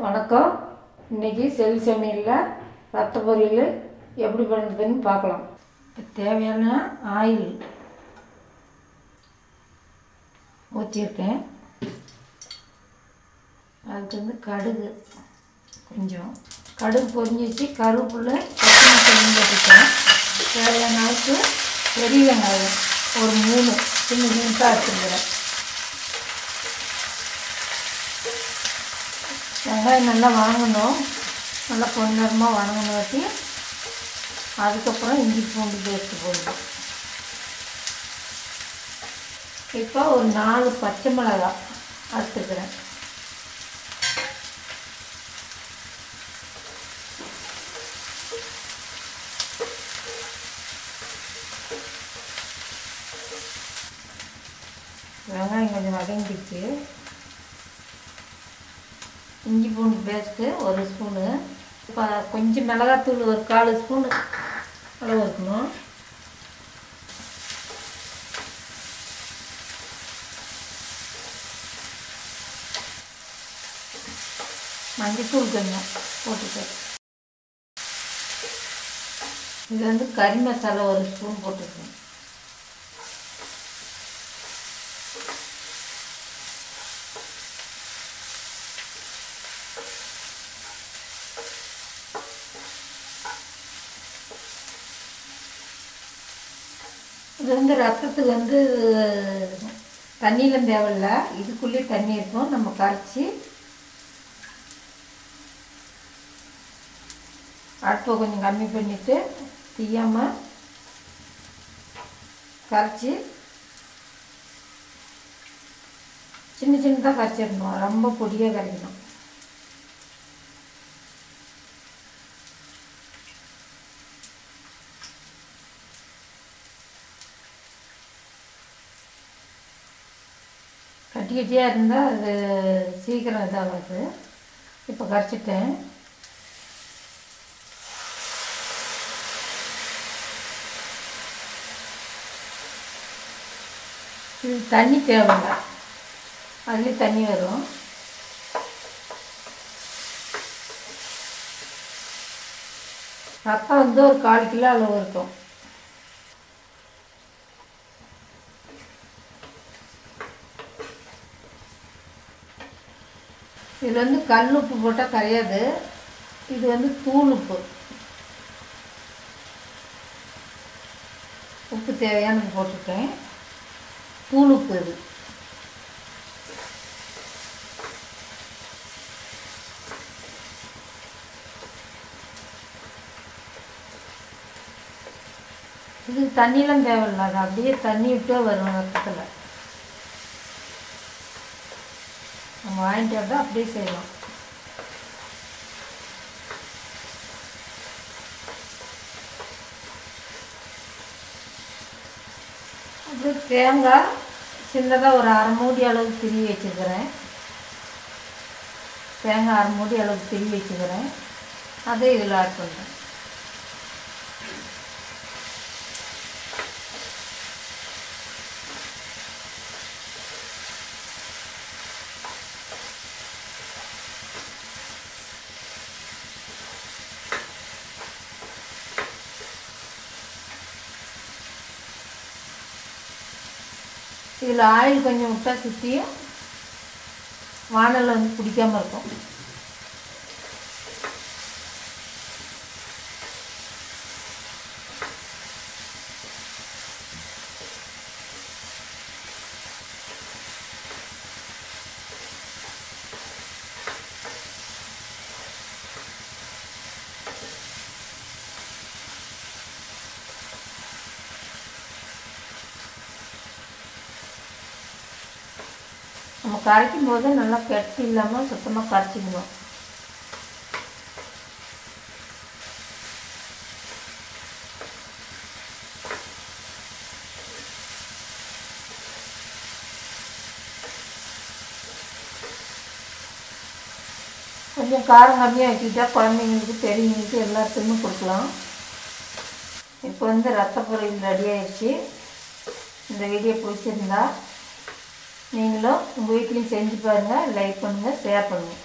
வணக்கம். இன்றைக்கி செல் சமையலில் ரத்த பொரியல் எப்படி பண்ணுறதுன்னு பார்க்கலாம். தேவையான ஆயில் ஊற்றிருக்கேன். அதுக்கு கடுகு கொஞ்சம் கடுகு பொரிஞ்சிச்சு, கருவேப்பிலை பச்சை போட்டுருக்கேன். தேவையான அளவுக்கு பெரிய வெங்காயம் ஒரு 3 சின்ன சின்னதாக எடுத்துருக்கிறேன். வெங்காயம் நல்லா வதங்கணும், நல்லா பொன்னிறமாக வதங்கினாட்டி அதுக்கப்புறம் இஞ்சி பூண்டு பேஸ்ட்டு போடணும். இப்போ ஒரு 4 பச்சை மிளகாய் அறுத்துக்கிறேன். வெங்காயம் கொஞ்சம் வதங்கிடுச்சு. இஞ்சி பூண்டு பேஸ்ட்டு 1 ஸ்பூனு, இப்போ கொஞ்சம் மிளகாத்தூள் ஒரு 1/4 ஸ்பூனு அளவு இருக்கணும். மஞ்சத்தூள் கொஞ்சம் போட்டுட்டேன். இது கறி மசாலா 1 ஸ்பூன் போட்டுருக்கேன். இது ரத்தத்துக்கு தண்ணியெலாம் தேவையில்லை, இதுக்குள்ளேயே தண்ணி இருக்கும். நம்ம கரைச்சி அடுப்பை கொஞ்சம் கம்மி பண்ணிவிட்டு தீயாமல் கரைச்சி சின்ன சின்னதாக கரைச்சிடணும், ரொம்ப பொடியாக கரைக்கணும். கட்டி கட்டியாக இருந்தால் அது சீக்கிரம் இதாகாது. இப்போ கரைச்சிட்டேன். இது தண்ணி தேவையில்லை, அதுலேயும் தண்ணி வரும். ரத்தம் ஒரு 1/4 கிலோ அளவு இருக்கும். இதில் கல் உப்பு போட்டால் கரையாது. இது தூள் உப்பு, உப்பு தேவையானது போட்டிருக்கேன். தூள் உப்பு இது தண்ணியெலாம் தேவையில்லை, அது அப்படியே தண்ணி விட்டே வரும் ரத்தத்தில். நம்ம வாங்கிட்டு வந்தால் அப்படியே செய்யலாம். அப்படி தேங்காய் சின்னதாக ஒரு 1/2 மூடி அளவுக்கு திருவி வச்சுக்கிறேன். தேங்காய் 1/2 மூடி அளவுக்கு திருவி வச்சுக்கிறேன். அதை இதில் ஆட் பண்ணுறேன். இதில் ஆயில் கொஞ்சம் விட்டால் சுற்றியும் வானலில் பிடிக்காமல் இருக்கும். நம்ம கரைக்கும் போது நல்லா கெட்டி இல்லாமல் சுத்தமாக கரைச்சிக்கணும். கொஞ்சம் காரம் கம்மியாக வைக்கிட்டா குழந்தைங்களுக்கு பெரியவங்களுக்கு எல்லாத்துக்குமே கொடுக்கலாம். இப்போ ரத்த பொரியல் ரெடி ஆயிடுச்சு. இந்த வீடியோ பிடிச்சிருந்தா நீங்களும் உங்கள் வீட்லேயும் செஞ்சு பாருங்கள். லைக் பண்ணுங்கள், ஷேர் பண்ணுங்கள்.